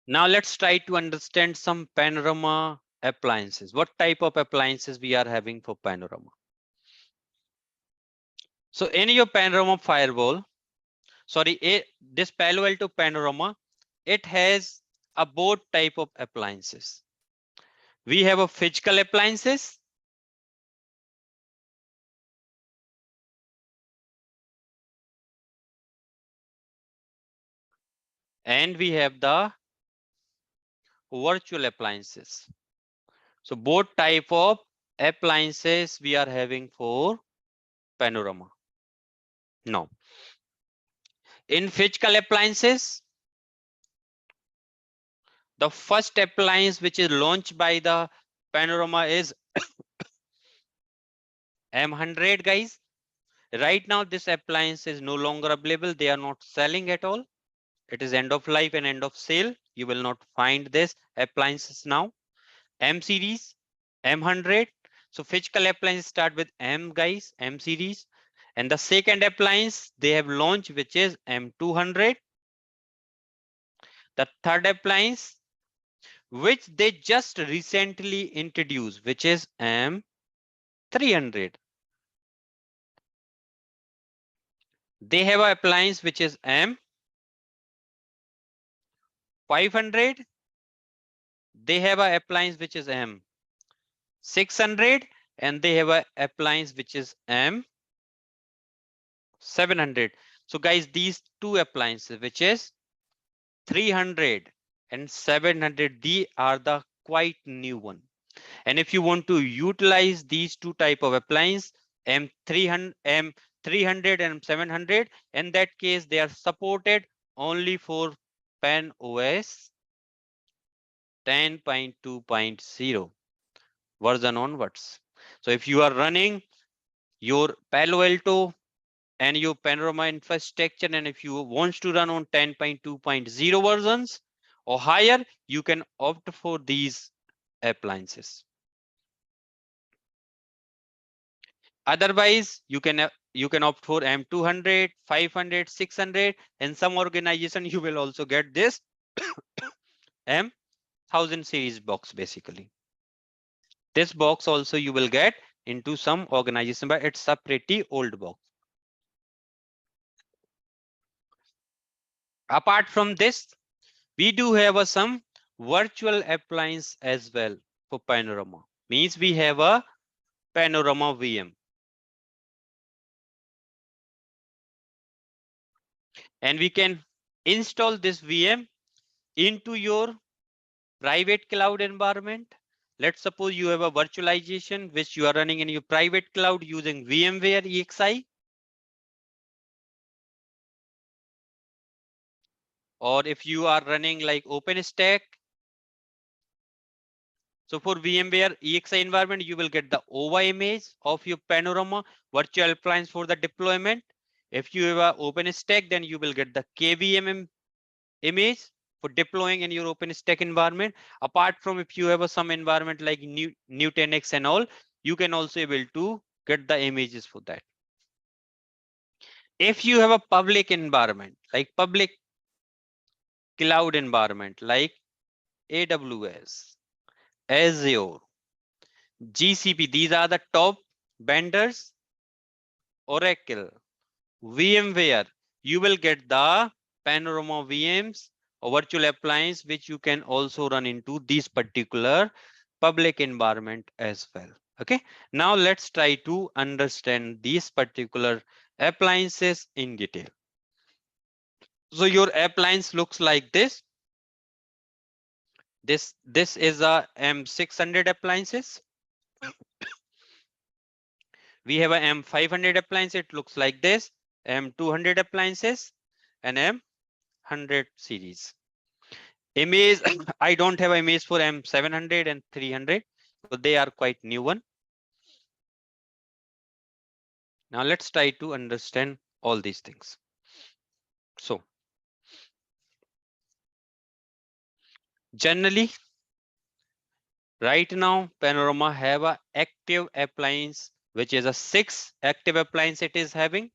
Now let's try to understand some Panorama appliances. What type of appliances we are having for Panorama? So in your Panorama firewall, this PaloAlto Panorama, it has a both type of appliances. We have a physical appliances and we have the virtual appliances. So both type of appliances we are having for Panorama. Now, in physical appliances, the first appliance which is launched by the Panorama is M100, guys. Right now, this appliance is no longer available. They are not selling at all. It is end of life and end of sale. You will not find this appliances now. M series, M100. So physical appliances start with M, guys, M series. And the second appliance they have launched, which is M200. The third appliance, which they just recently introduced, which is M300. They have an appliance which is M500. They have an appliance which is M600, and they have an appliance which is M700. So guys, these two appliances, which is 300 and 700, they are the quite new one. And if you want to utilize these two type of appliance, M300 and M700, in that case they are supported only for Pan OS 10.2.0 version onwards. So if you are running your PaloAlto and your Panorama infrastructure, and if you want to run on 10.2.0 versions or higher, you can opt for these appliances. Otherwise, you can opt for M200, 500, 600, and some organization you will also get this M1000 series box. Basically, this box also you will get into some organization, but it's a pretty old box. Apart from this, we do have some virtual appliance as well for Panorama. Means we have a Panorama VM. And we can install this VM into your private cloud environment. Let's suppose you have a virtualization which you are running in your private cloud using VMware EXI. Or if you are running like OpenStack. So for VMware EXI environment, you will get the OVA image of your Panorama virtual appliance for the deployment. If you have an OpenStack, then you will get the KVM image for deploying in your OpenStack environment. Apart from if you have some environment like Nutanix and all, you can also able to get the images for that. If you have a public environment, like public cloud environment, like AWS, Azure, GCP, these are the top vendors, Oracle, VMware, you will get the Panorama VMs or virtual appliance, which you can also run into this particular public environment as well. Okay, now let's try to understand these particular appliances in detail. So your appliance looks like this. This is a M600 appliances. We have a M500 appliance. It looks like this. M200 appliances and M100 series. Image, I don't have image for M700 and 300, so they are quite new one. Now let's try to understand all these things. So generally, right now Panorama have a active appliance, which is a 6 active appliance it is having.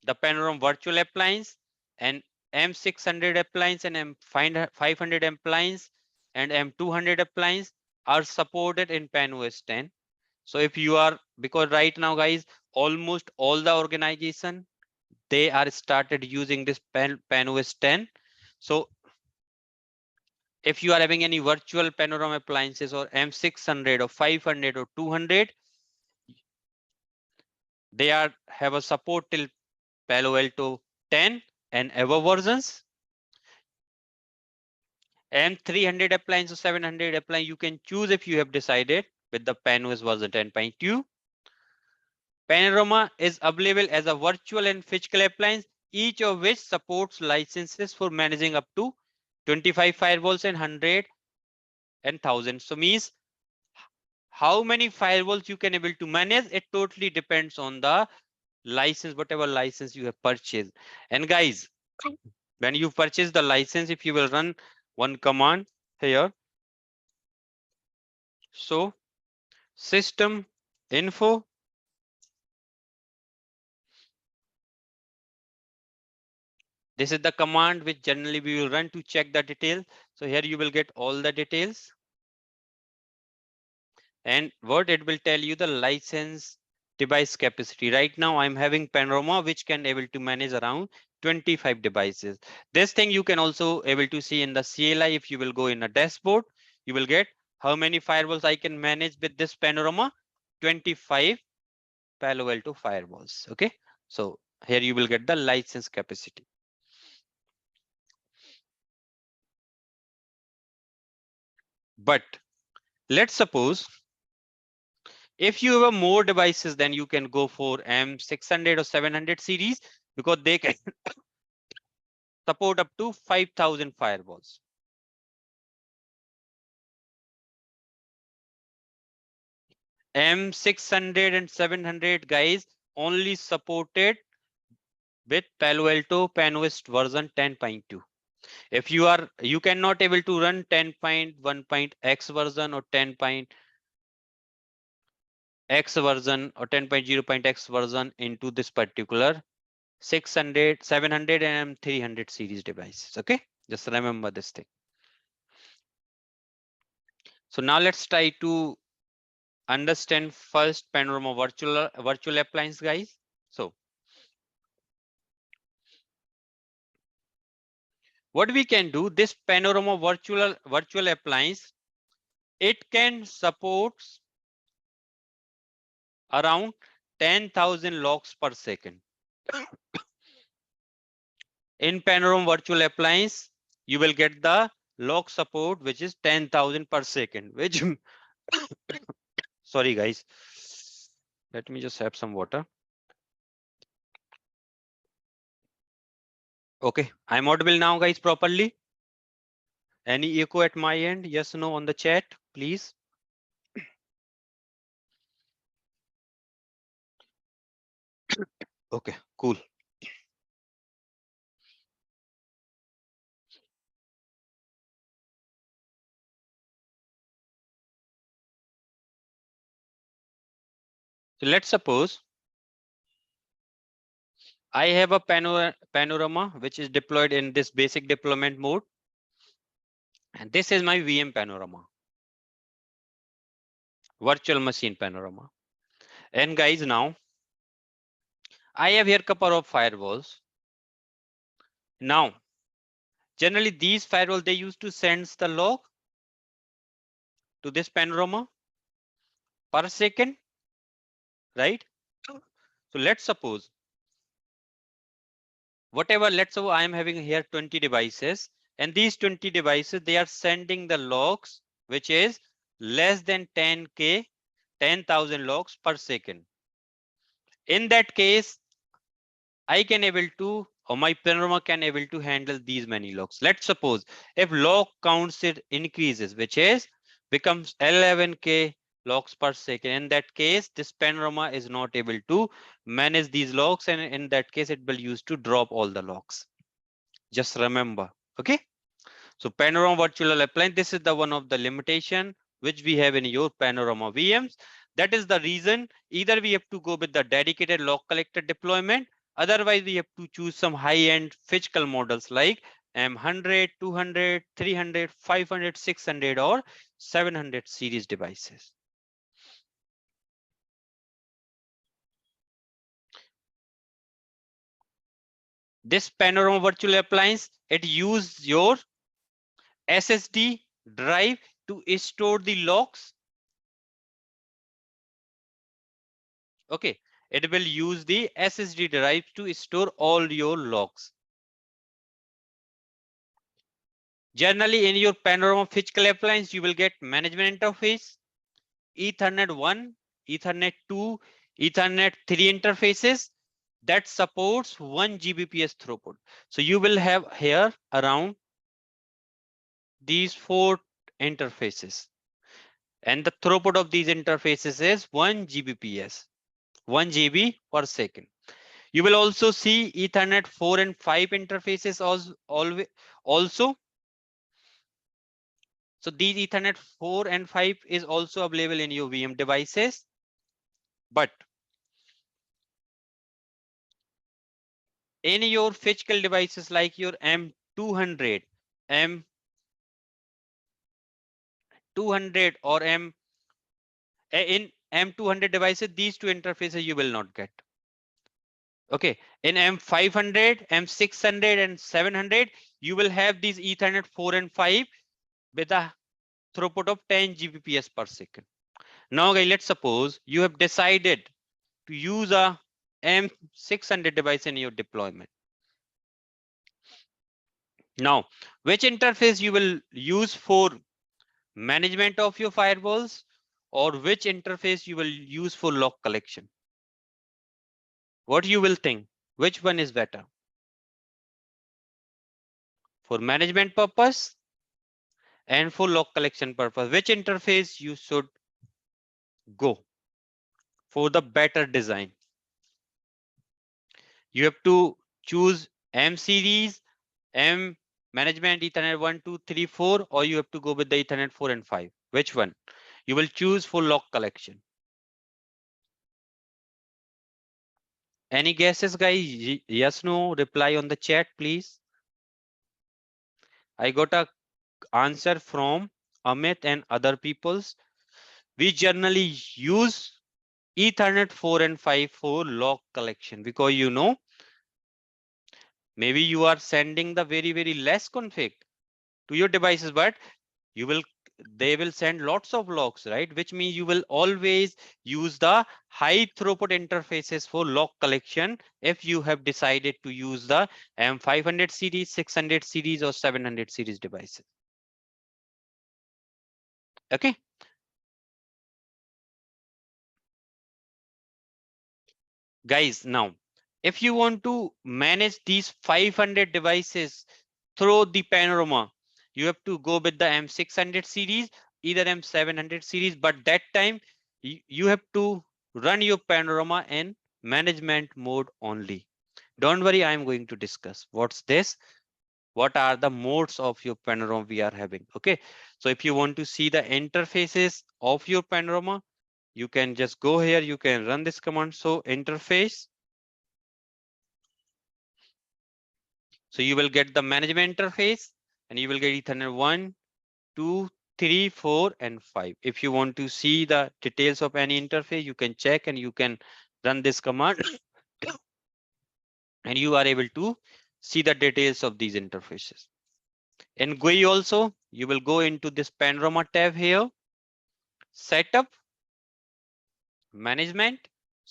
The Panorama virtual appliance, and M600 appliance and M500 appliance and M200 appliance are supported in PanOS 10. So if you are, because right now guys, almost all the organization, they are started using this PanOS 10. So if you are having any virtual Panorama appliances or M600 or 500 or 200, they are have a support till PaloAlto 10 and above versions. M300 appliance or 700 appliance, you can choose if you have decided with the PanOS version 10.2. Panorama is available as a virtual and physical appliance, each of which supports licenses for managing up to 25 firewalls and 100 and 1000. So means how many firewalls you can able to manage, it totally depends on the license, whatever license you have purchased. And guys, when you purchase the license, if you will run one command here, so system info, this is the command which generally we will run to check the details. So here you will get all the details. And what it will tell you the license device capacity. Right now I'm having Panorama which can able to manage around 25 devices. This thing you can also able to see in the CLI. If you will go in a dashboard, you will get how many firewalls I can manage with this Panorama. 25 PaloAlto firewalls. Okay, so here you will get the license capacity. But let's suppose if you have more devices, then you can go for M600 or 700 series because they can support up to 5,000 firewalls. M600 and 700 guys only supported with PaloAlto PanOS version 10.2. If you cannot able to run 10.1.x version or 10.x version or 10.0.x version into this particular 600, 700 and 300 series devices. Okay, just remember this thing. So now let's try to understand first Panorama virtual appliance, guys. So what we can do, this Panorama virtual appliance, it can support around 10,000 logs per second. In Panorama virtual appliance, you will get the log support which is 10,000 per second, which sorry guys, let me just have some water. Okay, I'm audible now guys properly. Any echo at my end? Yes, no on the chat, please. Okay, cool. So let's suppose I have a Panorama which is deployed in this basic deployment mode. And this is my VM Panorama. Virtual machine Panorama. And guys, now I have here couple of firewalls. Now, generally these firewalls, they used to send the log to this Panorama per second, right? So let's suppose whatever, let's say I am having here 20 devices, and these 20 devices, they are sending the logs, which is less than 10K, 10,000 logs per second. In that case, I can able to, or my Panorama can able to handle these many logs. Let's suppose if log counts it increases, which is becomes 11K logs per second. In that case, this Panorama is not able to manage these logs, and in that case, it will use to drop all the logs. Just remember, okay? So Panorama virtual appliance, this is the one of the limitation which we have in your Panorama VMs. That is the reason either we have to go with the dedicated log collector deployment, Otherwise, we have to choose some high-end physical models like M100, 200, 300, 500, 600, or 700 series devices. This Panorama virtual appliance, it uses your SSD drive to store the logs. Okay, it will use the SSD drive to store all your logs. Generally, in your Panorama physical appliance, you will get management interface, Ethernet 1, Ethernet 2, Ethernet 3 interfaces that supports 1 Gbps throughput. So you will have here around these 4 interfaces. And the throughput of these interfaces is 1 Gbps, 1 GB per second. You will also see Ethernet 4 and 5 interfaces also. So these Ethernet 4 and 5 is also available in your VM devices. But in your physical devices like your M200, M200 or in M200 devices, these two interfaces you will not get. Okay, in M500, M600 and 700, you will have these Ethernet 4 and 5 with a throughput of 10 Gbps per second. Now, guys, let's suppose you have decided to use a M600 device in your deployment. Now, which interface you will use for management of your firewalls, or which interface you will use for log collection? What you will think? Which one is better? For management purpose and for log collection purpose, which interface you should go for the better design? You have to choose M series, M management Ethernet 1, 2, 3, 4, or you have to go with the Ethernet 4 and 5. Which one you will choose for log collection? Any guesses, guys? Yes, no, reply on the chat, please. I got a answer from Amit and other peoples. We generally use Ethernet 4 and 5 for log collection because maybe you are sending the very less config to your devices, but they will send lots of logs, right? Which means you will always use the high throughput interfaces for log collection if you have decided to use the M500 series, 600 series, or 700 series devices. Okay. Guys, now, if you want to manage these 500 devices through the Panorama, you have to go with the M600 series, either M700 series, but that time you have to run your Panorama in management mode only. Don't worry, I'm going to discuss what's this. What are the modes of your Panorama we are having? Okay, so if you want to see the interfaces of your Panorama, you can just go here, you can run this command. So interface. So you will get the management interface and you will get Ethernet 1, 2, 3, 4, and 5. If you want to see the details of any interface, you can check and you can run this command and you are able to see the details of these interfaces. In GUI also, you will go into this Panorama tab here, setup, management,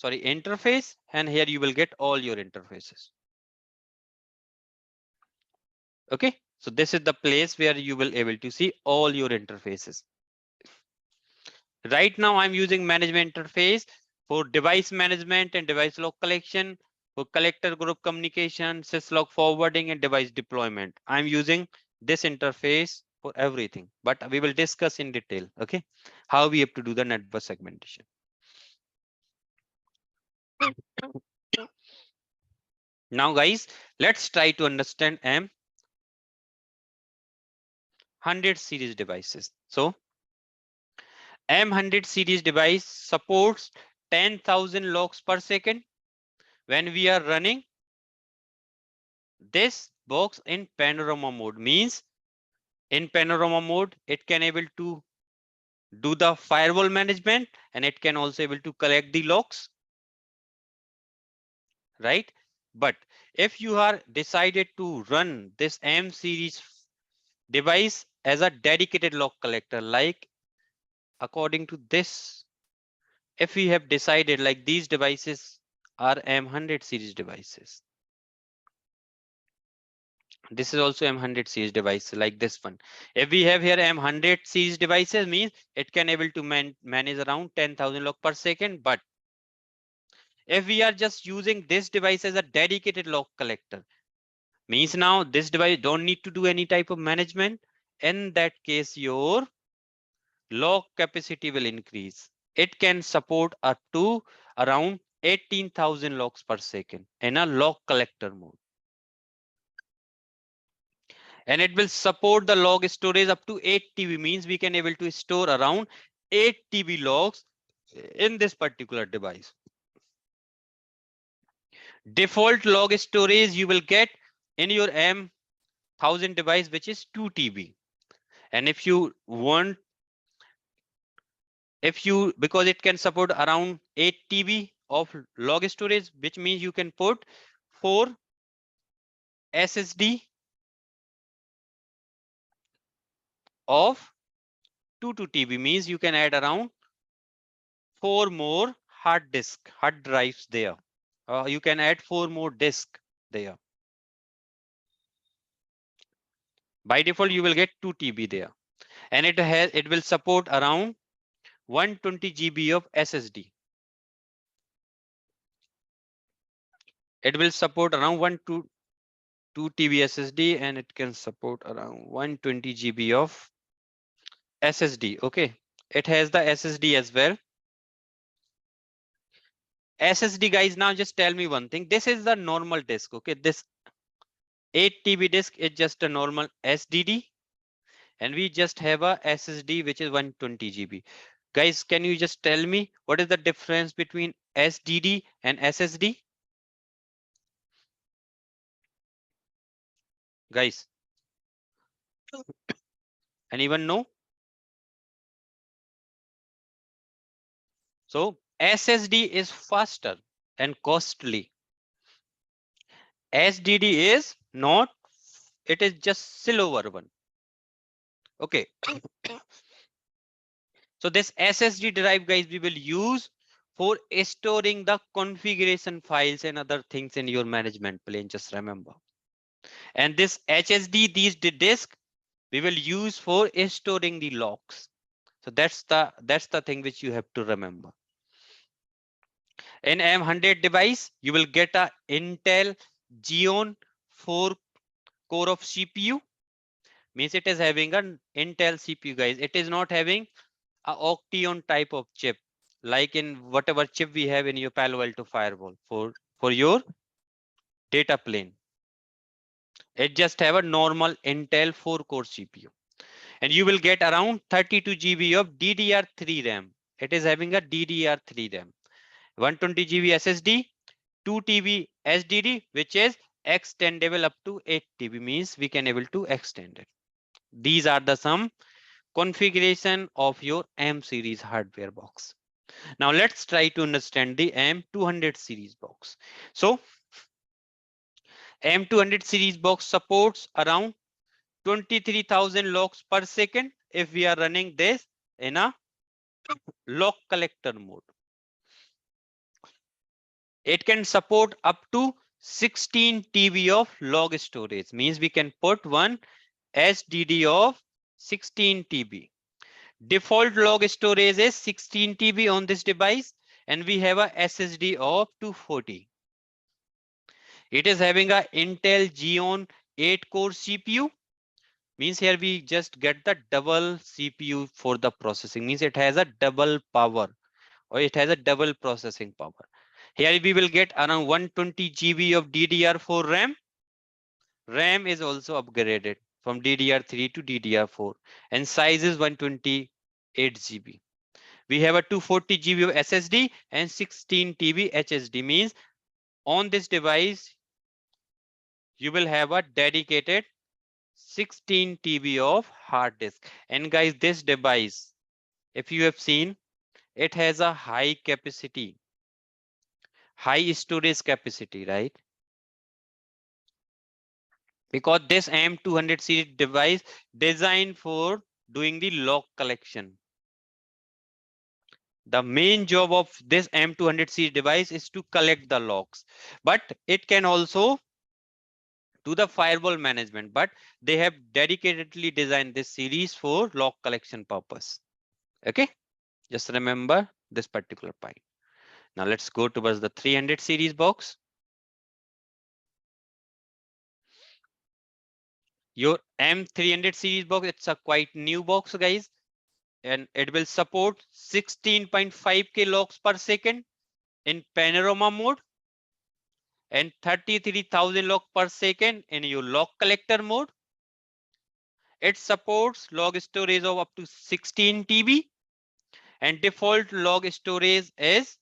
interface, and here you will get all your interfaces. Okay, so this is the place where you will able to see all your interfaces. Right now, I'm using management interface for device management and device log collection, for collector group communication, syslog forwarding, and device deployment. I'm using this interface for everything, but we will discuss in detail, okay, how we have to do the network segmentation. Now, guys, let's try to understand M100 series devices. So, M100 series device supports 10,000 logs per second when we are running this box in Panorama mode. Means in Panorama mode, it can able to do the firewall management, and it can also able to collect the logs, right? But if you are decided to run this M series device as a dedicated log collector, like according to this, if we have decided like these devices are M100 series devices, this is also M100 series device like this one. If we have here M100 series devices, means it can able to manage around 10,000 log per second. But if we are just using this device as a dedicated log collector, means now this device don't need to do any type of management. In that case, your log capacity will increase. It can support up to around 18,000 logs per second in a log collector mode. And it will support the log storage up to 8 TB, means we can able to store around 8 TB logs in this particular device. Default log storage you will get in your M1000 device, which is 2 TB. And if you want, because it can support around 8 TB of log storage, which means you can put 4 SSD of 2 TB, means you can add around 4 more hard drives there. You can add 4 more disk there. By default, you will get 2 TB there, and it will support around 120 GB of SSD. It will support around 2 TB SSD, and it can support around 120 GB of SSD. Okay, it has the SSD as well. SSD, guys, now just tell me one thing. This is the normal disk. Okay, this 8 TB disk is just a normal SSD, and we just have a SSD which is 120 GB. Guys, can you just tell me what is the difference between SSD and SSD? Guys, anyone know? So SSD is faster and costly. SSD is not, it is just slower one. Okay. So this SSD drive, guys, we will use for storing the configuration files and other things in your management plane, just remember. And this HSD, these disk, we will use for storing the logs. So that's the thing which you have to remember. In M100 device, you will get a Intel Xeon 4 core of CPU. Means it is having an Intel CPU, guys. It is not having a Octeon type of chip, like in whatever chip we have in your PaloAlto firewall for your data plane. It just have a normal Intel 4 core CPU. And you will get around 32 GB of DDR3 RAM. It is having a DDR3 RAM. 120 GB SSD, 2 TB SSD, which is extendable up to 8 TB, means we can able to extend it. These are the some configuration of your M series hardware box. Now let's try to understand the M200 series box. So M200 series box supports around 23,000 logs per second if we are running this in a log collector mode. It can support up to 16 TB of log storage, means we can put one SSD of 16 TB. Default log storage is 16 TB on this device, and we have a SSD of 240. It is having a Intel Xeon 8 core CPU. Means here we just get the double CPU for the processing. Means it has a double power, or it has a double processing power. Here we will get around 120 GB of DDR4 RAM. RAM is also upgraded from DDR3 to DDR4, and size is 128 GB. We have a 240 GB of SSD and 16 TB HSD. Means on this device, you will have a dedicated 16 TB of hard disk. And guys, this device, if you have seen, it has a high capacity, high storage capacity, right? Because this M200 series device designed for doing the log collection. The main job of this M200 series device is to collect the logs, but it can also do the firewall management, but they have dedicatedly designed this series for log collection purpose. Okay, just remember this particular point. Now let's go towards the 300 series box. Your M300 series box, it's a quite new box, guys, and it will support 16.5K logs per second in Panorama mode and 33,000 log per second in your log collector mode. It supports log storage of up to 16 TB and default log storage is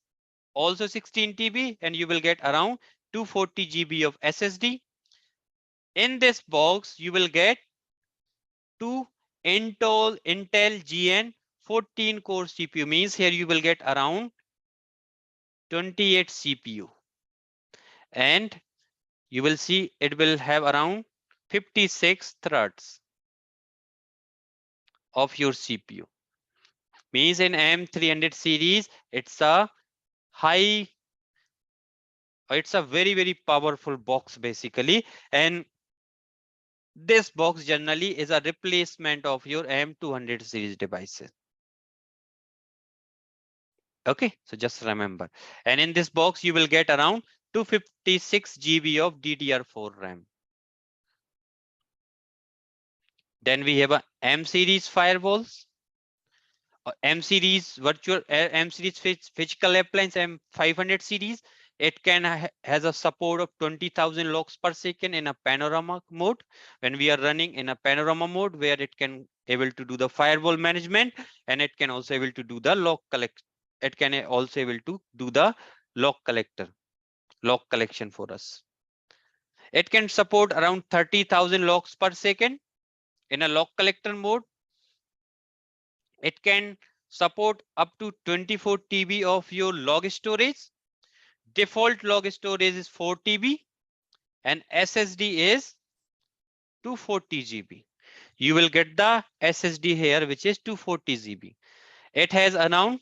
also 16 TB, and you will get around 240 GB of SSD. In this box, you will get two Intel GN 14 core CPU, means here you will get around 28 CPU, and you will see it will have around 56 threads of your CPU. Means in M300 series, it's a very powerful box basically, and this box generally is a replacement of your M200 series devices. Okay, so just remember, and in this box you will get around 256 GB of DDR4 RAM. Then we have a M series firewalls, M series virtual M series physical appliance M500 series. It can has a support of 20,000 logs per second in a panorama mode. When we are running in a panorama mode, where it can able to do the firewall management, and it can also able to do the log collect. It can also able to do the log collection for us. It can support around 30,000 logs per second in a log collector mode. It can support up to 24 TB of your log storage. Default log storage is 4 TB and SSD is 240 GB. You will get the SSD here, which is 240 GB. It has around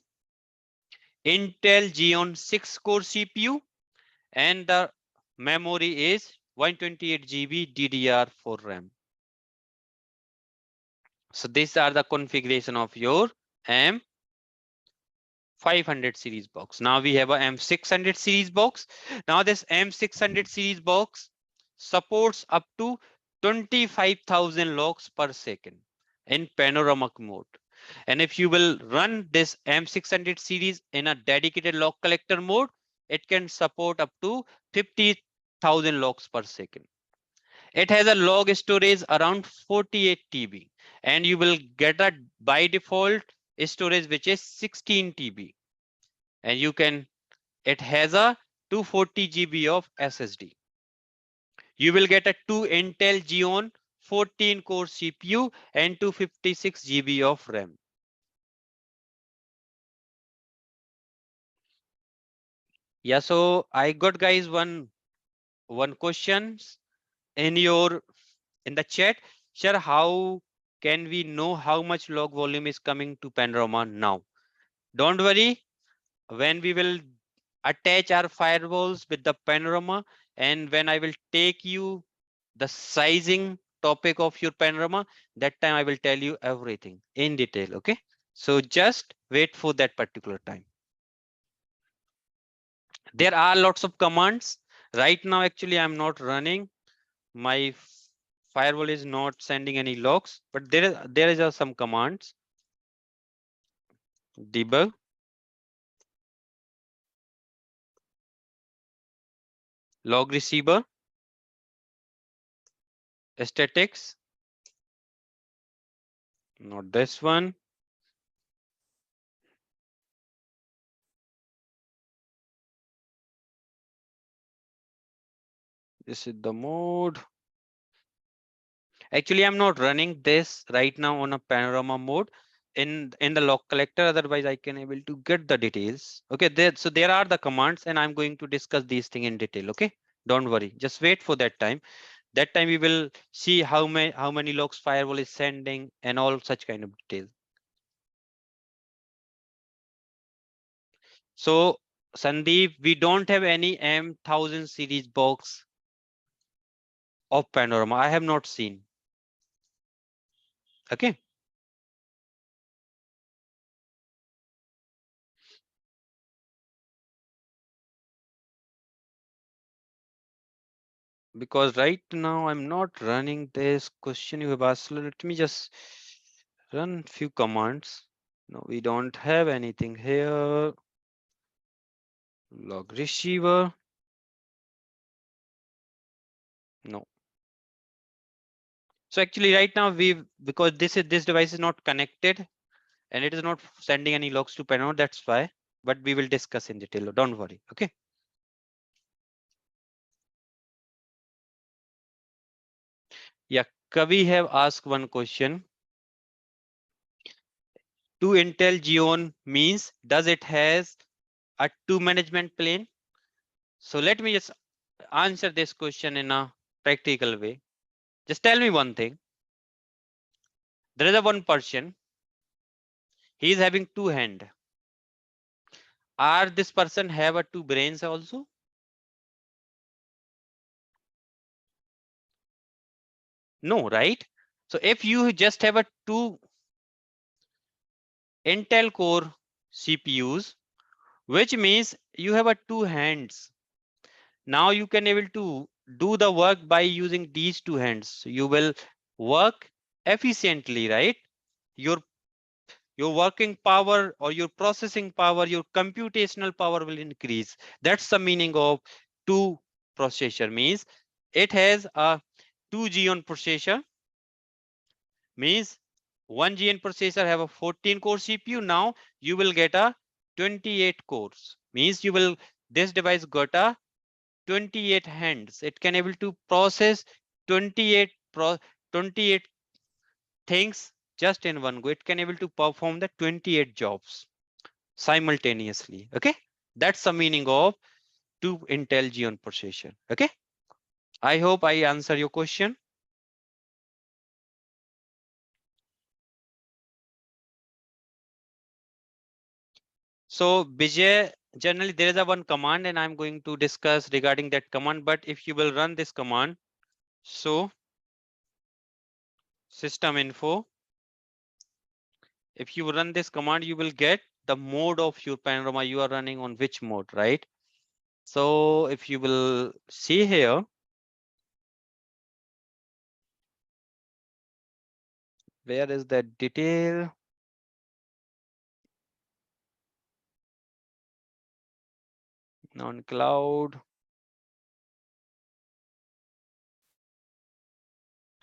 Intel Xeon 6 core CPU, and the memory is 128 GB DDR4 RAM. So these are the configuration of your M500 series box. Now we have a M600 series box. Now this M600 series box supports up to 25,000 logs per second in panoramic mode. And if you will run this M600 series in a dedicated log collector mode, it can support up to 50,000 logs per second. It has a log storage around 48 TB, and you will get a by default storage which is 16 TB, and it has a 240 GB of SSD. You will get a 2 Intel Xeon 14 core CPU and 256 GB of RAM. Yeah, so I got guys one questions in the chat. Sure, how can we know how much log volume is coming to Panorama now? Don't worry, when we will attach our firewalls with the Panorama, and when I will take you the sizing topic of your Panorama, that time I will tell you everything in detail. Okay, so just wait for that particular time. There are lots of commands right now. Actually, I'm not running. My firewall is not sending any logs, but there is some commands. Debug, log receiver, statics, not this one. This is the mode. Actually, I'm not running this right now on a panorama mode in the log collector. Otherwise, I can able to get the details. Okay, so there are the commands, and I'm going to discuss these things in detail. Okay, don't worry. Just wait for that time. That time we will see how many logs firewall is sending and all such kind of details. So Sandeep, we don't have any M1000 series box of Panorama. I have not seen. Okay. Because right now I'm not running this question you have asked. So let me just run few commands. No, we don't have anything here. Log receiver. No. So actually right now because this device is not connected and it is not sending any logs to Panorama, that's why. But we will discuss in detail. Don't worry. Okay. Yeah, Kavi have asked one question. To Intel Xeon means does it has a two management plane? So let me just answer this question in a practical way. Just tell me one thing. There is a one person. He is having two hands. Are this person have a two brains also? No, right? So if you just have a two Intel core CPUs, which means you have a two hands. Now you can able to do the work by using these two hands. You will work efficiently, right? Your your working power or your processing power, your computational power will increase. That's the meaning of two processor. Means it has a 2G on processor. Means 1G processor have a 14 core CPU. Now you will get a 28 cores. Means you will this device got a 28 hands. It can able to process 28 28 things just in one go. It can able to perform the 28 jobs simultaneously. Okay, that's the meaning of two Intel Xeon processor. Okay, I hope I answer your question. So Vijay, generally there is a one command and I'm going to discuss regarding that command. But if you will run this command, so system info, if you run this command, you will get the mode of your Panorama. You are running on which mode, right? So if you will see here, where is that detail? On cloud.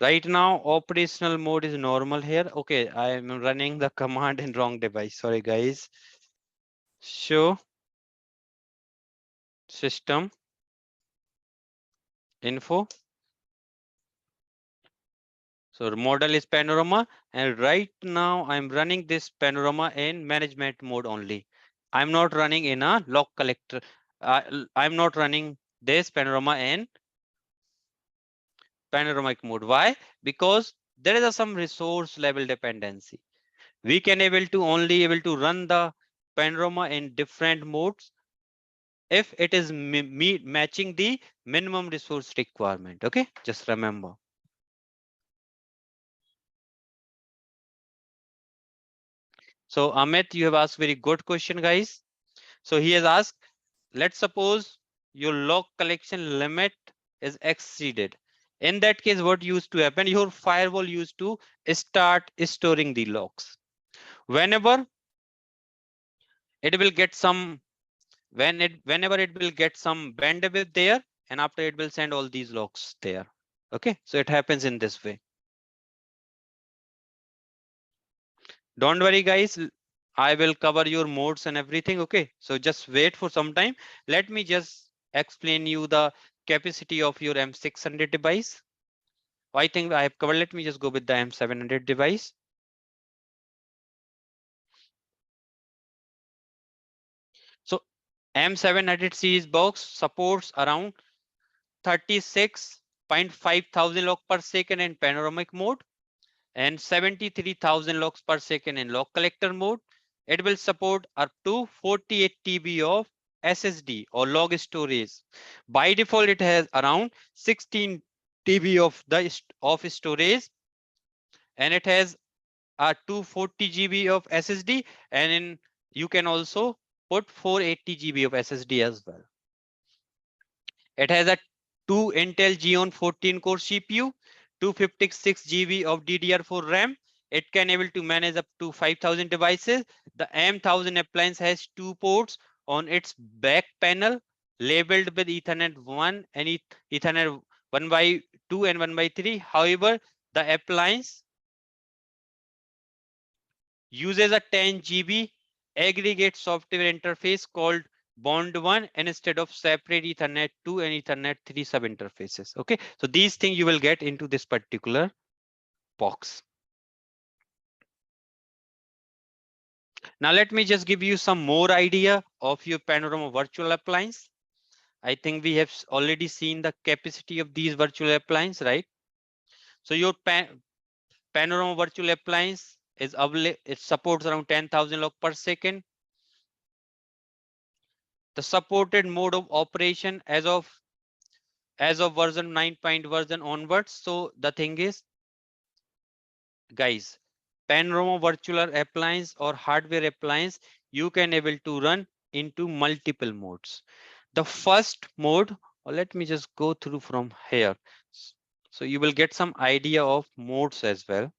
Right now, operational mode is normal here. Okay, I am running the command in wrong device. Sorry, guys. Show system info. So the model is Panorama, and right now I'm running this Panorama in management mode only. I'm not running in a log collector. I'm not running this Panorama in panoramic mode. Why? Because there is some resource level dependency. We can able to only able to run the Panorama in different modes if it is matching the minimum resource requirement. Okay, just remember. So Amit, you have asked very good question, guys. So he has asked, let's suppose your log collection limit is exceeded. In that case, what used to happen? Your firewall used to start storing the logs. Whenever it will get some, whenever it will get some bandwidth there, and after it will send all these logs there. Okay, so it happens in this way. Don't worry, guys. I will cover your modes and everything. Okay, so just wait for some time. Let me just explain you the capacity of your M600 device. I think I have covered. Let me just go with the M700 device. So M700 series box supports around 36.5 thousand log per second in panoramic mode and 73,000 logs per second in log collector mode. It will support up to 48 TB of SSD or log storage. By default, it has around 16 TB of storage, and it has a 240 GB of SSD, and in you can also put 480 GB of SSD as well. It has a 2 Intel Xeon 14 core CPU, 256 GB of DDR4 RAM. It can able to manage up to 5,000 devices. The M1000 appliance has 2 ports on its back panel labeled with Ethernet 1 and Ethernet 1 by 2 and 1 by 3. However, the appliance uses a 10 GB aggregate software interface called Bond 1 and instead of separate Ethernet 2 and Ethernet 3 sub interfaces. Okay, so these things you will get into this particular box. Now let me just give you some more idea of your Panorama virtual appliance. I think we have already seen the capacity of these virtual appliance, right? So your Panorama virtual appliance is available. It supports around 10,000 log per second. The supported mode of operation as of version 9 point version onwards. So the thing is, guys, Panorama virtual appliance or hardware appliance, you can able to run into multiple modes. The first mode, or let me just go through from here. So you will get some idea of modes as well.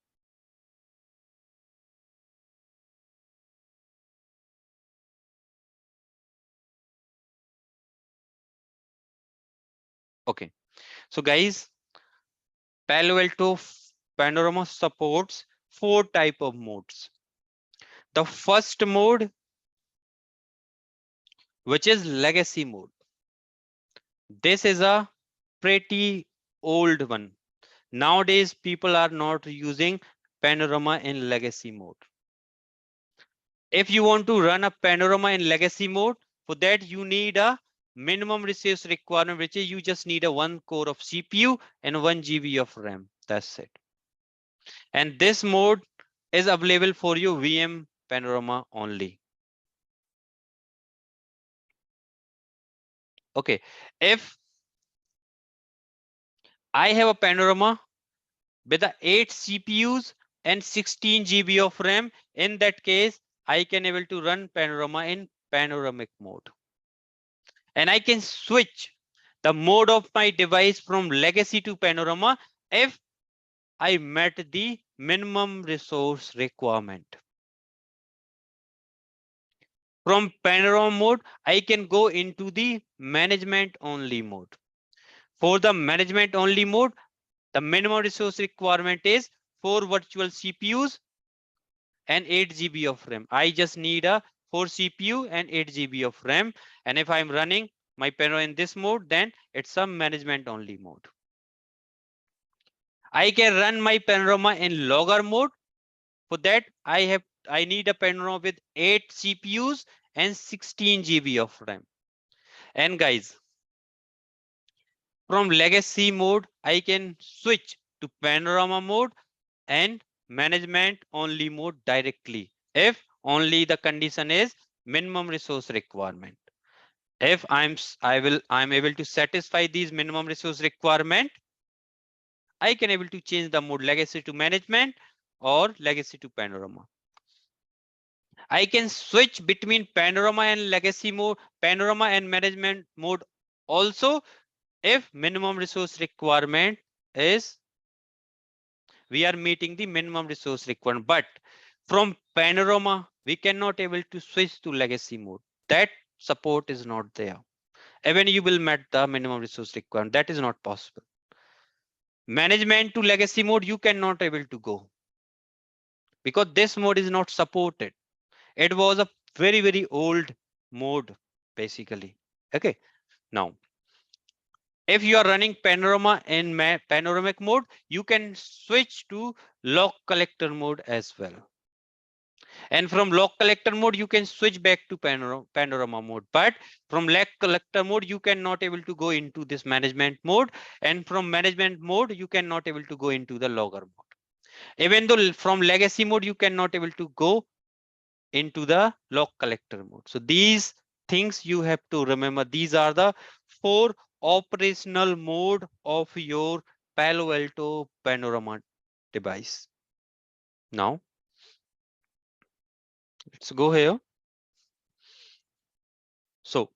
Okay, so guys, PaloAlto Panorama supports 4 type of modes. The first mode, which is legacy mode. This is a pretty old one. Nowadays, people are not using Panorama in legacy mode. If you want to run a Panorama in legacy mode, for that you need a minimum resource requirement, which is you just need a 1 core of CPU and 1 GB of RAM. That's it. And this mode is available for your VM Panorama only. Okay, if I have a Panorama with the 8 CPUs and 16 GB of RAM, in that case, I can able to run Panorama in panoramic mode. And I can switch the mode of my device from legacy to Panorama if I met the minimum resource requirement. From Panorama mode, I can go into the management only mode. For the management only mode, the minimum resource requirement is 4 virtual CPUs and 8 GB of RAM. I just need a 4 CPU and 8 GB of RAM. And if I'm running my Panorama in this mode, then it's a management only mode. I can run my Panorama in logger mode. For that, I need a Panorama with 8 CPUs and 16 GB of RAM. And guys, from legacy mode, I can switch to Panorama mode and management only mode directly if only the condition is minimum resource requirement. If I'm able to satisfy these minimum resource requirement, I can able to change the mode legacy to management or legacy to Panorama. I can switch between Panorama and legacy mode, Panorama and management mode also if minimum resource requirement is we are meeting the minimum resource requirement. But from Panorama, we cannot able to switch to legacy mode. That support is not there. Even you will meet the minimum resource requirement. That is not possible. Management to legacy mode, you cannot able to go because this mode is not supported. It was a very, very old mode, basically. Okay, now If you are running Panorama in panoramic mode, you can switch to log collector mode as well. And from log collector mode, you can switch back to panorama mode. But from log collector mode, you cannot able to go into this management mode. And from management mode, you cannot able to go into the logger mode. Even though from legacy mode, you cannot able to go into the log collector mode. So these things you have to remember. These are the 4 operational mode of your Palo Alto Panorama device. Now, let's go here. So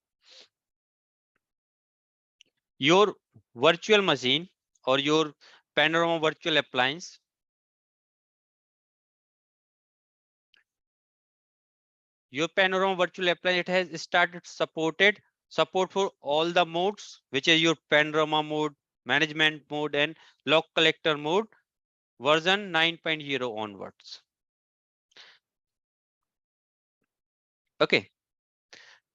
your virtual machine or your Panorama virtual appliance, your Panorama virtual appliance, it has started support for all the modes, which is your Panorama mode, management mode, and log collector mode, version 9.0 onwards. Okay.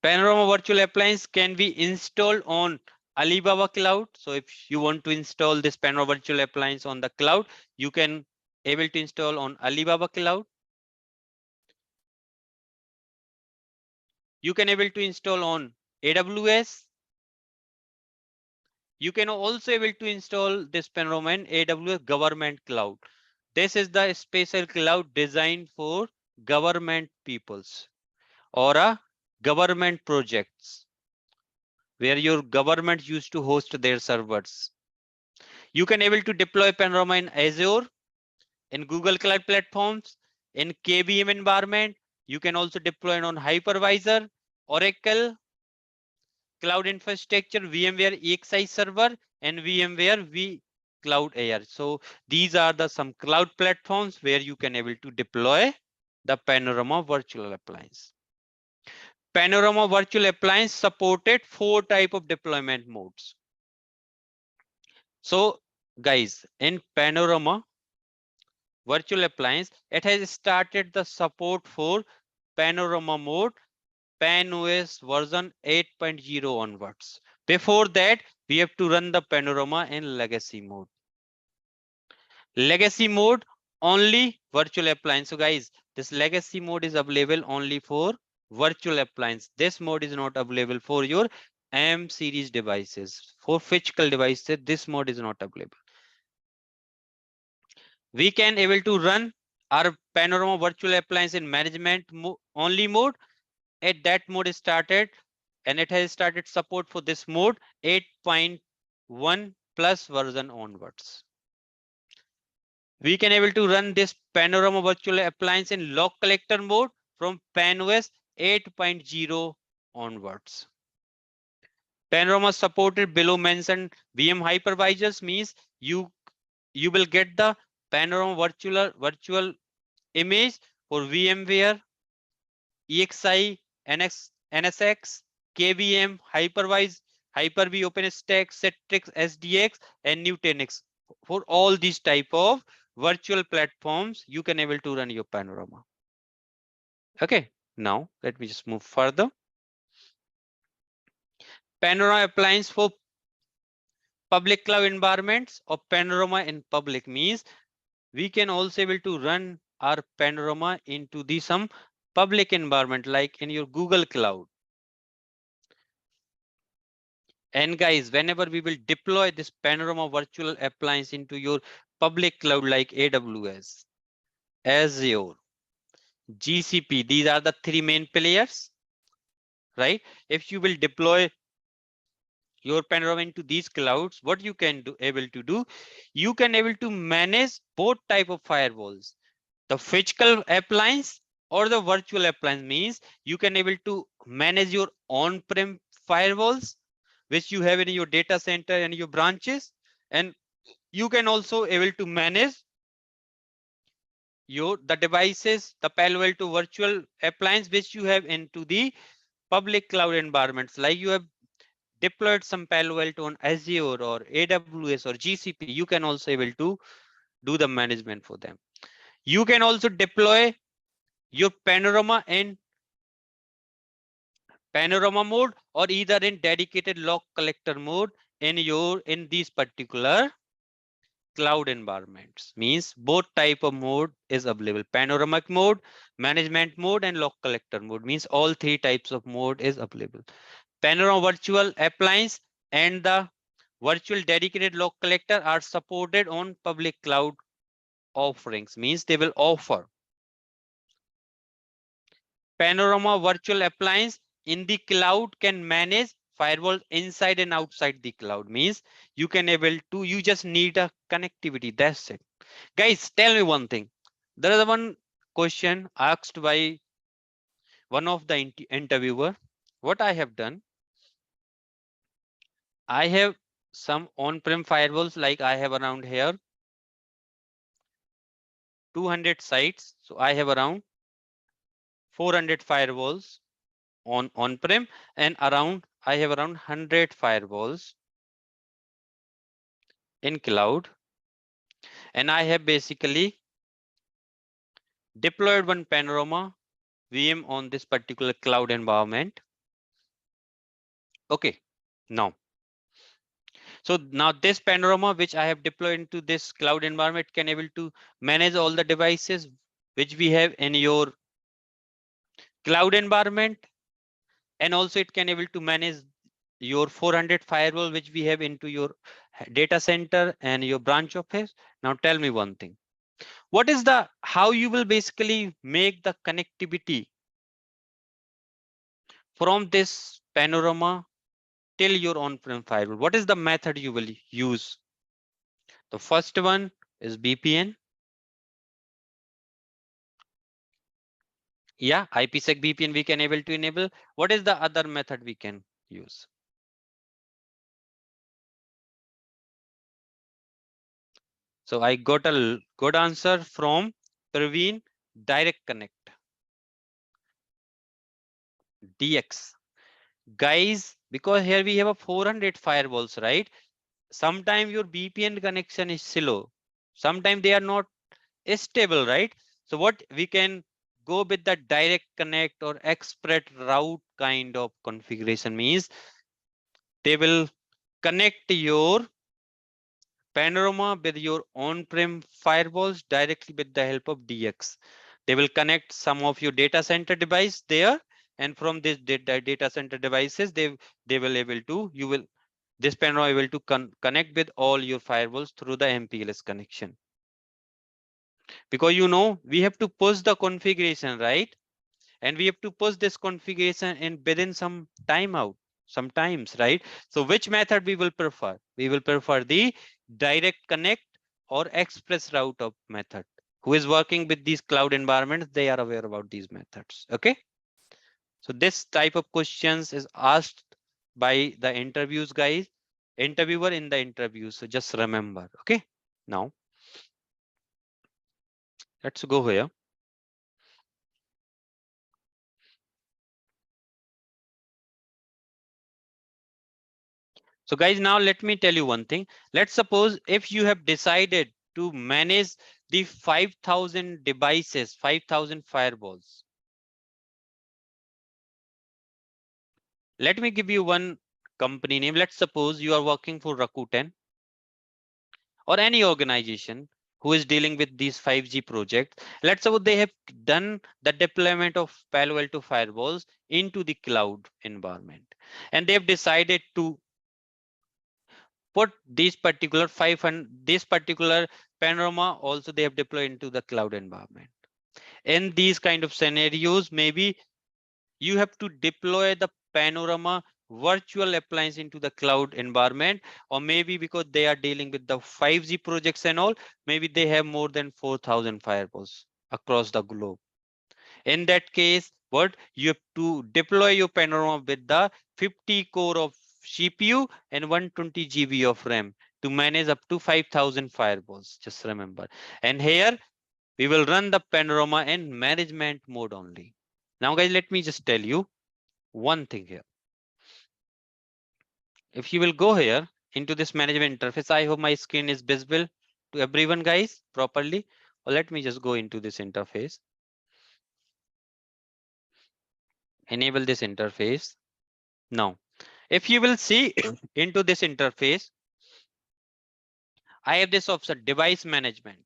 Panorama virtual appliance can be installed on Alibaba Cloud. So if you want to install this Panorama virtual appliance on the cloud, you can able to install on Alibaba Cloud. You can able to install on AWS. You can also able to install this Panorama in AWS government cloud. This is the special cloud designed for government peoples or a government projects where your government used to host their servers. You can able to deploy Panorama in Azure, in Google Cloud platforms, in KVM environment. You can also deploy it on hypervisor, Oracle, cloud infrastructure, VMware EXI server, and VMware Cloud Air. So these are the some cloud platforms where you can able to deploy the Panorama virtual appliance. Panorama virtual appliance supported 4 type of deployment modes. So guys, in Panorama virtual appliance, it has started the support for Panorama mode, PanOS version 8.0 onwards. Before that, we have to run the Panorama in legacy mode. Legacy mode, only virtual appliance. So guys, this legacy mode is available only for virtual appliance. This mode is not available for your M series devices. For physical devices, this mode is not available. We can able to run our Panorama virtual appliance in management only mode. At that mode is started, and it has started support for this mode 8.1 plus version onwards. We can able to run this Panorama virtual appliance in log collector mode from PanOS 8.0 onwards. Panorama supported below mentioned VM hypervisors means you will get the Panorama virtual image for VMware, EXI, NSX, KVM, Hyper-V, OpenStack, Citrix, SDX, and Nutanix. For all these type of virtual platforms, you can able to run your Panorama. Okay, now let me just move further. Panorama appliance for public cloud environments or Panorama in public means we can also able to run our Panorama into the some public environment like in your Google Cloud. And guys, whenever we will deploy this Panorama virtual appliance into your public cloud like AWS, Azure, GCP, these are the 3 main players, right? If you will deploy your Panorama into these clouds, what you can do able to do, you can able to manage both type of firewalls. The physical appliance or the virtual appliance means you can able to manage your on-prem firewalls, which you have in your data center and your branches, and you can also able to manage the devices, the Palo Alto virtual appliance, which you have into the public cloud environments. Like you have deployed some Palo Alto on Azure or AWS or GCP, you can also able to do the management for them. You can also deploy your Panorama in Panorama mode or either in dedicated log collector mode in these particular cloud environments. Means both type of mode is available: panoramic mode, management mode, and log collector mode. Means all three types of mode is available. Panorama virtual appliance and the virtual dedicated log collector are supported on public cloud offerings. Means they will offer Panorama virtual appliance in the cloud can manage firewalls inside and outside the cloud. Means you can able to, you just need a connectivity. That's it. Guys, tell me one thing. There is one question asked by one of the interviewer. What I have done, I have some on-prem firewalls, like I have around here 200 sites. So I have around 400 firewalls on-prem, and around I have around 100 firewalls in cloud. And I have basically deployed one Panorama VM on this particular cloud environment. Okay, now, so now this Panorama which I have deployed into this cloud environment can able to manage all the devices which we have in your cloud environment, and also it can able to manage your 400 firewall which we have into your data center and your branch office. Now tell me one thing. What is the, how you will basically make the connectivity from this Panorama till your on-prem firewall? What is the method you will use? The first one is VPN. Yeah, IPsec VPN we can able to enable. What is the other method we can use? So I got a good answer from Praveen. Direct connect, DX. Guys, because here we have a 400 firewalls, right? Sometimes your VPN connection is slow. Sometimes they are not stable, right? So what we can go with the direct connect or express route kind of configuration. Means they will connect your Panorama with your on-prem firewalls directly with the help of DX. They will connect some of your data center device there, and from this data center devices, they will able to, you will, this Panorama able to connect with all your firewalls through the MPLS connection. Because you know we have to push the configuration, right? And we have to push this configuration in within some timeout sometimes, right? So which method we will prefer? We will prefer the direct connect or express route of method. Who is working with these cloud environments, they are aware about these methods. Okay, so this type of questions is asked by the interviews, guys, interviewer in the interview. So just remember. Okay, now let's go here. So guys, now let me tell you one thing. Let's suppose if you have decided to manage the 5,000 devices, 5,000 firewalls. Let me give you one company name. Let's suppose you are working for Rakuten or any organization who is dealing with these 5G projects. Let's suppose they have done the deployment of PaloAlto firewalls into the cloud environment, and they have decided to put these particular 500, this particular Panorama also they have deployed into the cloud environment. In these kind of scenarios, maybe you have to deploy the Panorama virtual appliance into the cloud environment, or maybe because they are dealing with the 5G projects and all, maybe they have more than 4,000 firewalls across the globe. In that case, what you have to deploy your Panorama with the 50 core of CPU and 120 GB of RAM to manage up to 5,000 firewalls. Just remember. And here we will run the Panorama in management mode only. Now, guys, let me just tell you one thing here. If you will go here into this management interface, I hope my screen is visible to everyone, guys, properly. Or let me just go into this interface. Enable this interface. Now, If you will see into this interface, I have this option, device management.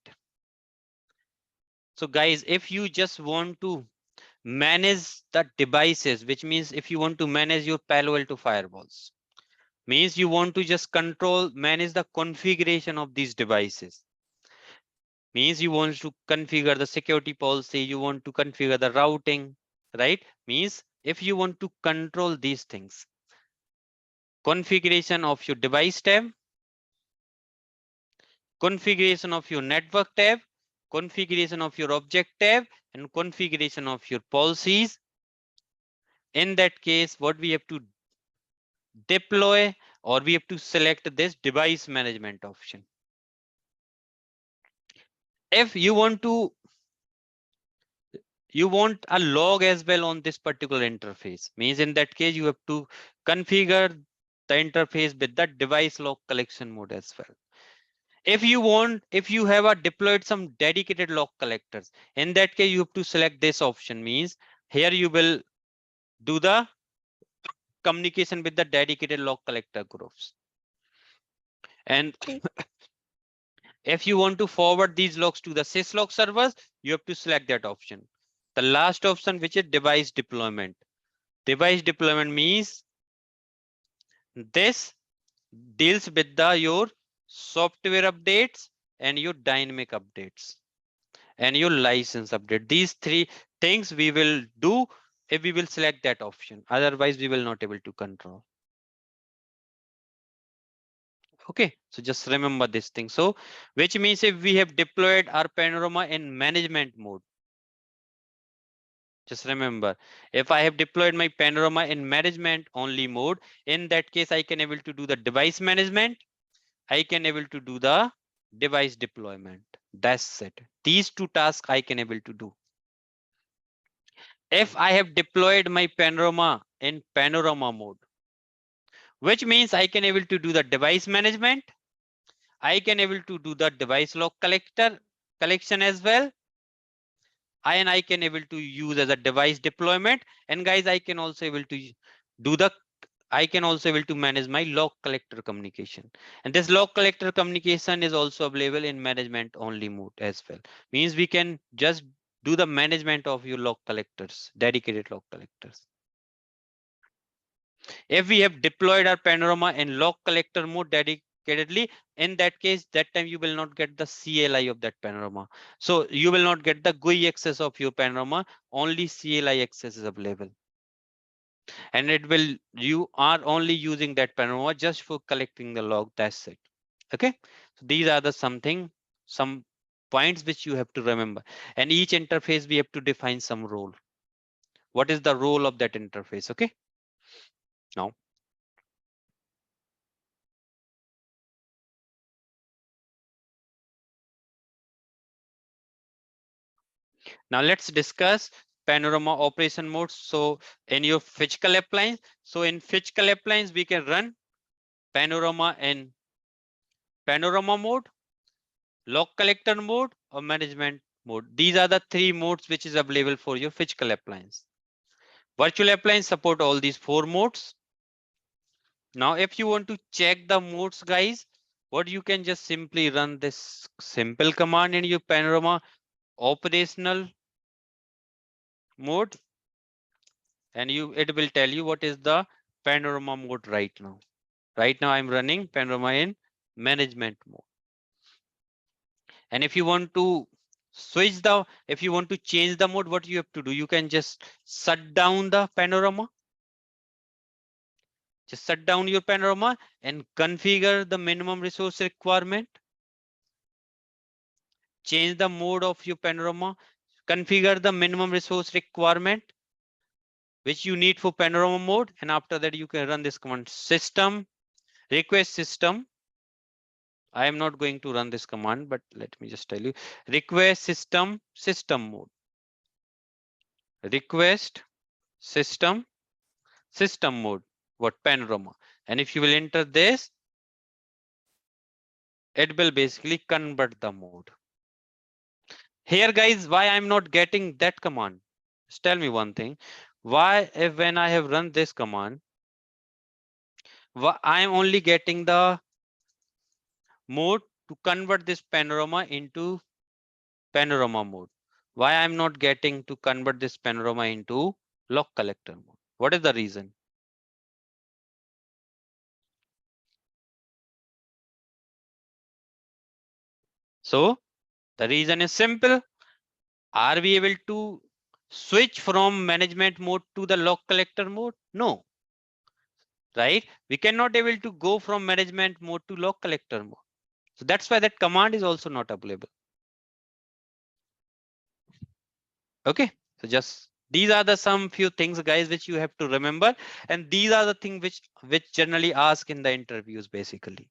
So guys, if you just want to manage the devices, which means if you want to manage your PaloAlto firewalls, means you want to just manage the configuration of these devices. Means you want to configure the security policy, you want to configure the routing, right? Means if you want to control these things, configuration of your device tab, configuration of your network tab, configuration of your object tab, and configuration of your policies. In that case, what we have to deploy, or we have to select this device management option. If you want a log as well on this particular interface, means in that case you have to configure the interface with the device log collection mode as well. If you have a deployed some dedicated log collectors, in that case you have to select this option. Means here you will do the communication with the dedicated log collector groups. And if you want to forward these logs to the syslog servers, you have to select that option. The last option, which is device deployment. Device deployment means this deals with your software updates and your dynamic updates and your license update. These three things we will do if we will select that option. Otherwise, we will not able to control. Okay, so just remember this thing. So, which means if we have deployed our Panorama in management mode, just remember, if I have deployed my Panorama in management only mode, in that case, I can able to do the device management. I can able to do the device deployment. That's it. These two tasks I can able to do. If I have deployed my Panorama in Panorama mode, which means I can able to do the device management. I can able to do the device log collection as well. I can able to use as a device deployment. And guys, I can also able to do the I can also able to manage my log collector communication. And this log collector communication is also available in management only mode as well. Means we can just do the management of your log collectors, dedicated log collectors. If we have deployed our Panorama in log collector mode dedicatedly, in that case, that time you will not get the CLI of that Panorama. So you will not get the GUI access of your Panorama, only CLI access is available. And you are only using that Panorama just for collecting the log, that's it. Okay, so these are some points which you have to remember. And each interface we have to define some role. What is the role of that interface? Okay, now let's discuss Panorama operation mode. So in your physical appliance, we can run Panorama in Panorama mode, log collector mode, or management mode. These are the three modes which is available for your physical appliance. Virtual appliance support all these four modes. Now, if you want to check the modes, guys, what you can just simply run this simple command in your Panorama operational mode, and it will tell you what is the Panorama mode right now. Right now, I'm running Panorama in management mode. And if you want to if you want to change the mode, what you have to do, you can just shut down the Panorama. Just shut down your Panorama and configure the minimum resource requirement. Change the mode of your Panorama. Configure the minimum resource requirement which you need for Panorama mode. And after that, you can run this command system request system. I am not going to run this command, but let me just tell you request system mode. Request system mode. What Panorama? And if you will enter this, it will basically convert the mode. Here, guys, why I'm not getting that command? Just tell me one thing. Why, if when I have run this command, I am only getting the mode to convert this panorama into panorama mode. Why I'm not getting to convert this panorama into log collector mode? What is the reason? So the reason is simple. Are we able to switch from management mode to the log collector mode? No, right? We cannot able to go from management mode to log collector mode. So that's why that command is also not available. Okay, so just these are the some few things, guys, which you have to remember, and these are the things which generally ask in the interviews, basically.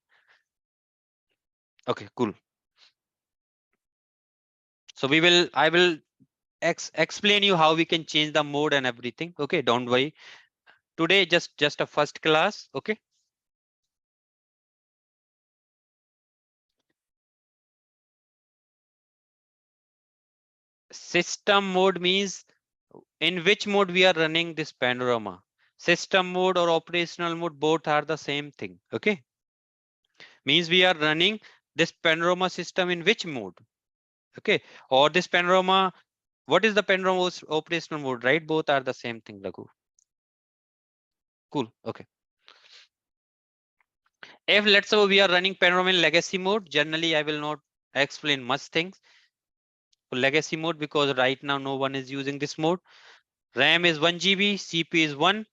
Okay, cool. So I will explain you how we can change the mode and everything. Okay, don't worry. Today just a first class. Okay. System mode means in which mode we are running this panorama. System mode or operational mode, both are the same thing. Okay, means we are running this panorama system in which mode. Okay, or this panorama, what is the panorama operational mode, right? Both are the same thing, Raghu. Cool. Okay, if let's say we are running panorama in legacy mode, generally I will not explain much things for legacy mode because right now no one is using this mode. RAM is 1 GB, CPU is 1.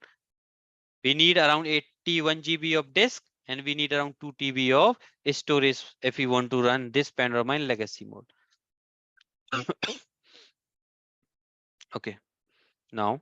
We need around 81 GB of disk and we need around 2 TB of storage if we want to run this panorama in legacy mode. Okay, now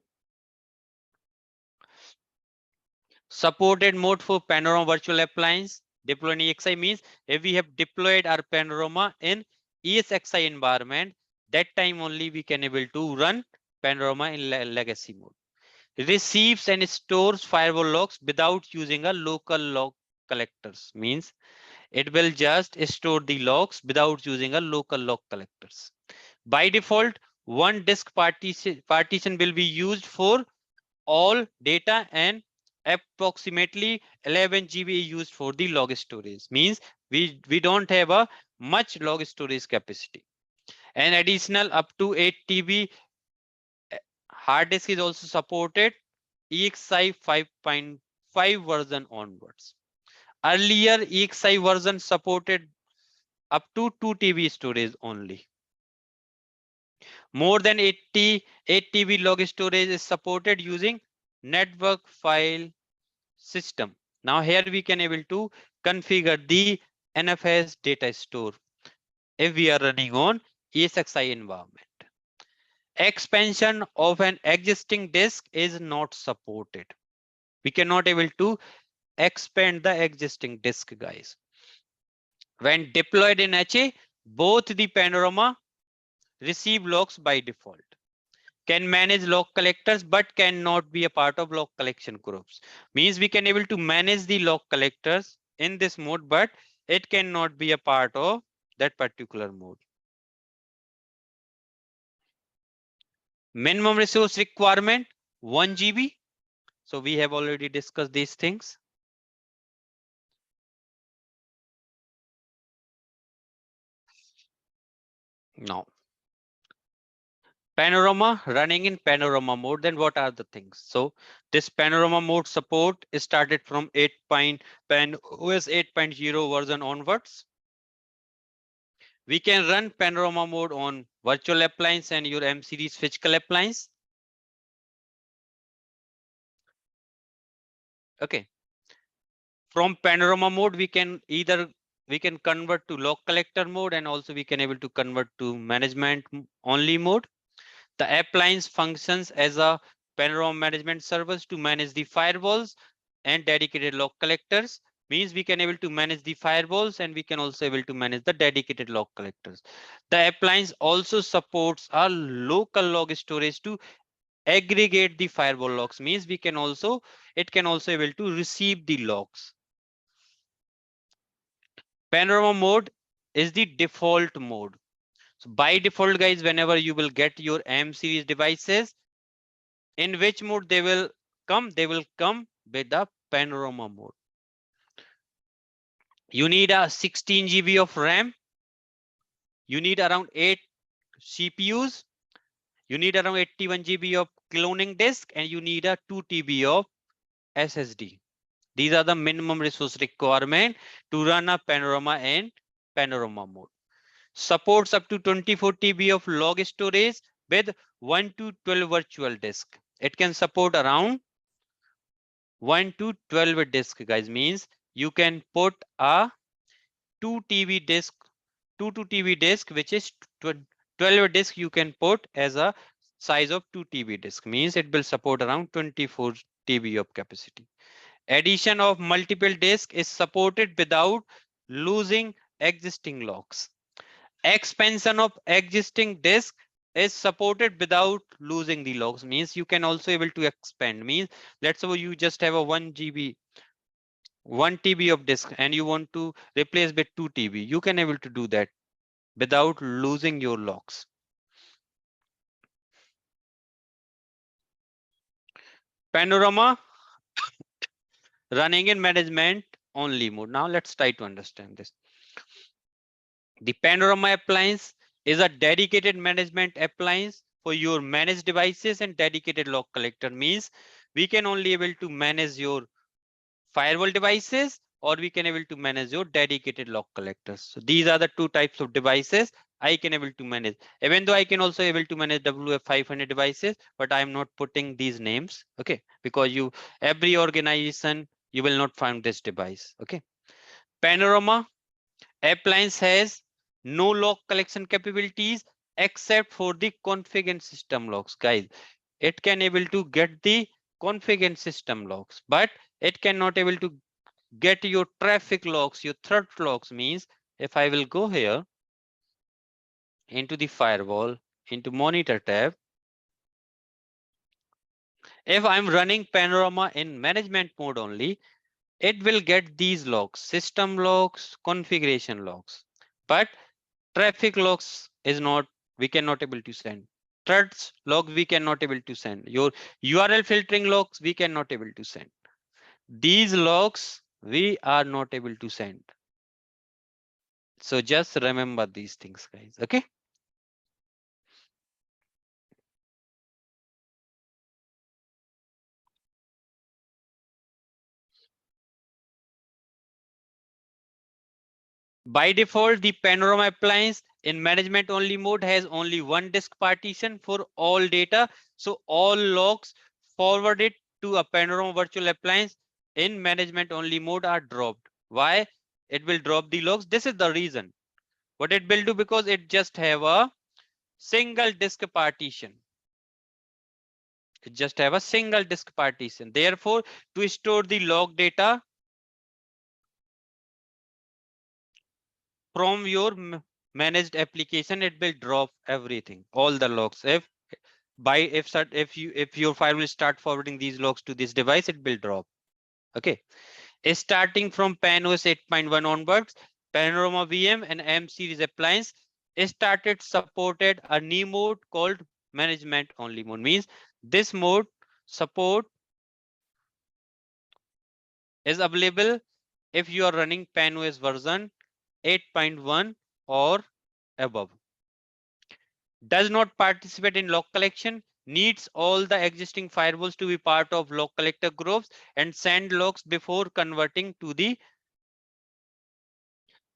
supported mode for Panorama virtual appliance. Deploying EXI means if we have deployed our Panorama in ESXi environment, that time only we can able to run Panorama in legacy mode. Receives and stores firewall logs without using a local log collectors, means it will just store the logs without using a local log collectors. By default, one disk partition will be used for all data and approximately 11 GB used for the log storage, means we don't have a much log storage capacity. And additional up to 8 TB hard disk is also supported EXI 5.5 version onwards. Earlier EXI version supported up to 2 TB storage only. More than 8 TB log storage is supported using network file system. Now here we can able to configure the NFS data store if we are running on ESXi environment. Expansion of an existing disk is not supported. We cannot able to expand the existing disk, guys. When deployed in HA, both the Panorama receive logs by default. Can manage log collectors but cannot be a part of log collection groups. Means we can able to manage the log collectors in this mode, but it cannot be a part of that particular mode. Minimum resource requirement 1 GB. So we have already discussed these things. Now, Panorama running in Panorama mode, then what are the things? So this Panorama mode support is started from 8. OS 8.0 version onwards. We can run Panorama mode on virtual appliance and your M series physical appliance. Okay. From Panorama mode, we can convert to log collector mode, and also we can able to convert to management only mode. The appliance functions as a Panorama management service to manage the firewalls and dedicated log collectors. Means we can able to manage the firewalls and we can also able to manage the dedicated log collectors. The appliance also supports a local log storage to aggregate the firewall logs, means it can also able to receive the logs. Panorama mode is the default mode. So by default, guys, whenever you will get your M series devices, in which mode they will come with the Panorama mode. You need a 16 GB of RAM. You need around 8 CPUs. You need around 81 GB of cloning disk, and you need a 2 TB of SSD. These are the minimum resource requirement to run a Panorama in Panorama mode. Supports up to 24 TB of log storage with 1 to 12 virtual disk. It can support around 1 to 12 disk, guys. Means you can put a 2 TB disk, 2 to TB disk, which is 12 disk you can put as a size of 2 TB disk. Means it will support around 24 TB of capacity. Addition of multiple disk is supported without losing existing logs. Expansion of existing disk is supported without losing the logs. Means you can also able to expand. Means let's say you just have a 1 GB 1 TB of disk and you want to replace with 2 TB. You can able to do that without losing your logs. Panorama running in management only mode. Now let's try to understand this. The Panorama appliance is a dedicated management appliance for your managed devices and dedicated log collector. Means we can only able to manage your firewall devices, or we can able to manage your dedicated log collectors. So these are the two types of devices I can able to manage. Even though I can also able to manage WF500 devices, but I am not putting these names, okay? Because you every organization you will not find this device, okay? Panorama appliance has no log collection capabilities except for the config and system logs, guys. It can able to get the config and system logs, but it cannot able to get your traffic logs, your threat logs. Means if I will go here into the firewall, into monitor tab, if I'm running Panorama in management mode only, it will get these logs, system logs, configuration logs. But traffic logs is not, we cannot able to send. Threats log we cannot able to send. Your URL filtering logs we cannot able to send. These logs we are not able to send. So just remember these things, guys. Okay. By default, the Panorama appliance in management only mode has only one disk partition for all data. So all logs forwarded to a Panorama virtual appliance in management only mode are dropped. Why? It will drop the logs. This is the reason. What it will do, because it just have a single disk partition. It just have a single disk partition. Therefore, to store the log data from your managed application, it will drop everything, all the logs. If your file will start forwarding these logs to this device, it will drop. Okay. Starting from PanOS 8.1 onwards, Panorama VM and M series appliance started supported a new mode called management only mode. Means this mode support is available if you are running PanOS version 8.1 or above. Does not participate in log collection, needs all the existing firewalls to be part of log collector groups, and send logs before converting to the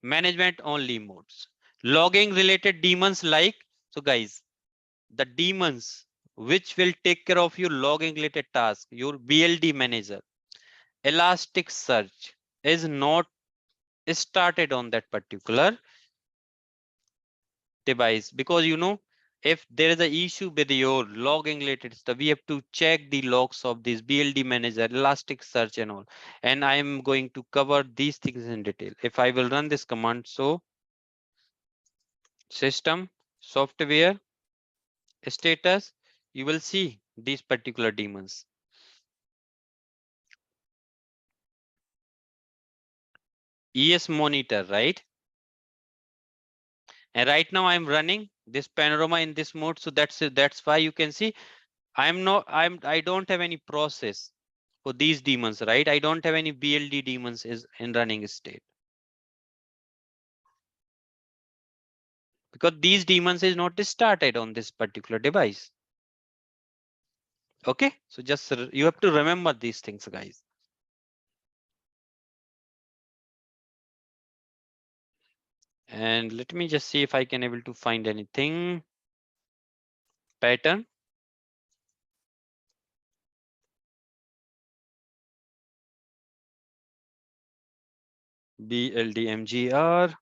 management only modes. Logging related daemons like, so guys, the daemons which will take care of your logging related task, your BLD manager, Elasticsearch is not started on that particular device, because if there is an issue with your logging related stuff, we have to check the logs of this BLD manager, Elasticsearch and all. And I am going to cover these things in detail. If I will run this command, so system software status, you will see these particular daemons. ES monitor, right? And right now I'm running this Panorama in this mode, so that's why you can see I don't have any process for these daemons, right? I don't have any BLD daemons is in running state. because these daemons is not started on this particular device. Okay, so just you have to remember these things, guys. And let me just see if I can able to find anything pattern. BLDMGR.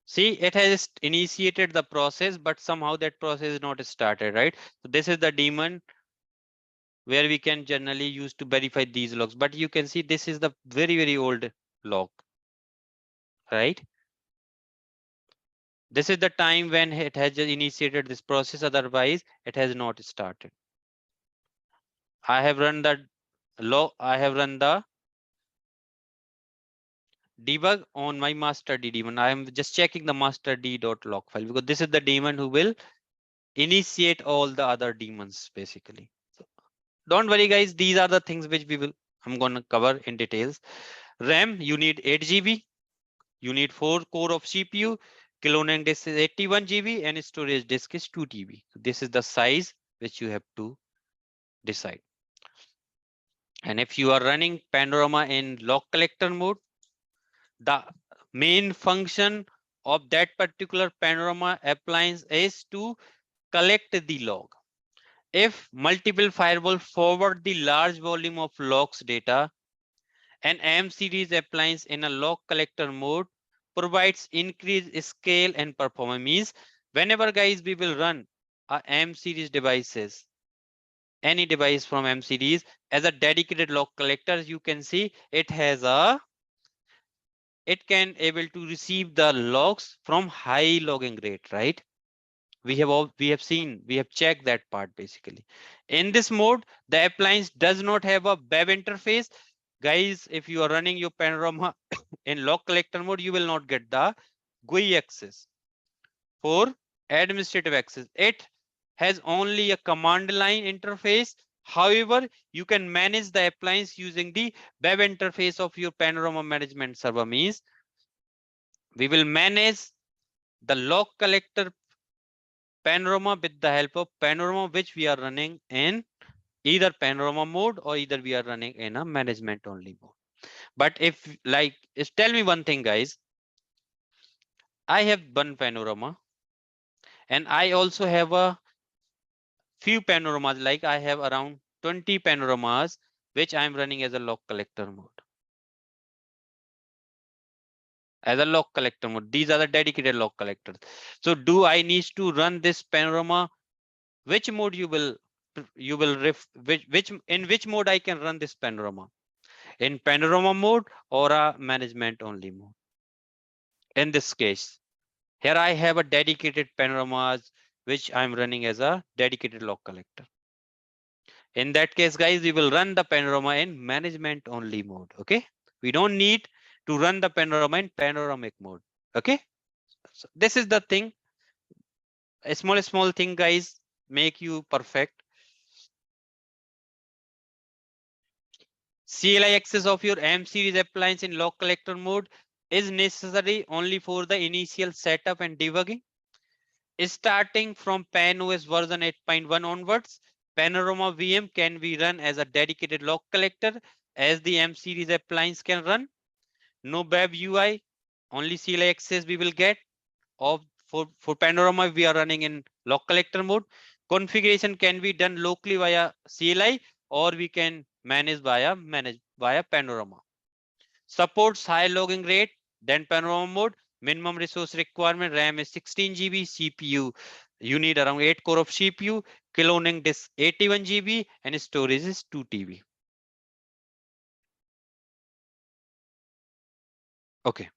See, it has initiated the process, but somehow that process is not started, right? So this is the daemon where we can generally use to verify these logs. But you can see this is the very, very old log, right? This is the time when it has just initiated this process, otherwise it has not started. I have run the log, I have run the debug on my master D daemon. I am just checking the master D.log file because this is the daemon who will initiate all the other daemons basically. So don't worry, guys. These are the things which I'm going to cover in details. RAM, you need 8 GB. You need 4 core of CPU. Cloning disk is 81 GB and storage disk is 2 TB. So this is the size which you have to decide. And if you are running Panorama in log collector mode, the main function of that particular Panorama appliance is to collect the log. If multiple firewall forward the large volume of logs data, an M series appliance in a log collector mode provides increased scale and performance. Means whenever, guys, we will run a M series devices, any device from M series as a dedicated log collector, you can see it can able to receive the logs from high logging rate, right? We have checked that part basically. In this mode, the appliance does not have a web interface. Guys, if you are running your Panorama in log collector mode, you will not get the GUI access for administrative access. It has only a command line interface. However, you can manage the appliance using the web interface of your Panorama management server. Means we will manage the log collector Panorama with the help of Panorama, which we are running in either Panorama mode or either we are running in a management only mode. But if like, tell me one thing, guys. I have one Panorama and I also have a few Panoramas, like I have around 20 Panoramas, which I'm running as a log collector mode. As a log collector mode, these are the dedicated log collectors. So do I need to run this Panorama? Which mode you will in which mode I can run this Panorama? In Panorama mode or a management only mode? In this case, here I have a dedicated Panoramas which I'm running as a dedicated log collector. In that case, guys, we will run the Panorama in management only mode. Okay, we don't need to run the Panorama in panoramic mode. Okay, so this is the thing. A small thing, guys, make you perfect. CLI access of your M series appliance in log collector mode is necessary only for the initial setup and debugging. Starting from PanOS version 8.1 onwards, Panorama VM can be run as a dedicated log collector as the M series appliance can run. No web UI, only CLI access we will get. For Panorama, we are running in log collector mode. Configuration can be done locally via CLI or we can manage via Panorama. Supports high logging rate than Panorama mode. Minimum resource requirement, RAM is 16 GB, CPU, you need around 8 core of CPU, cloning disk 81 GB, and storage is 2 TB. Okay.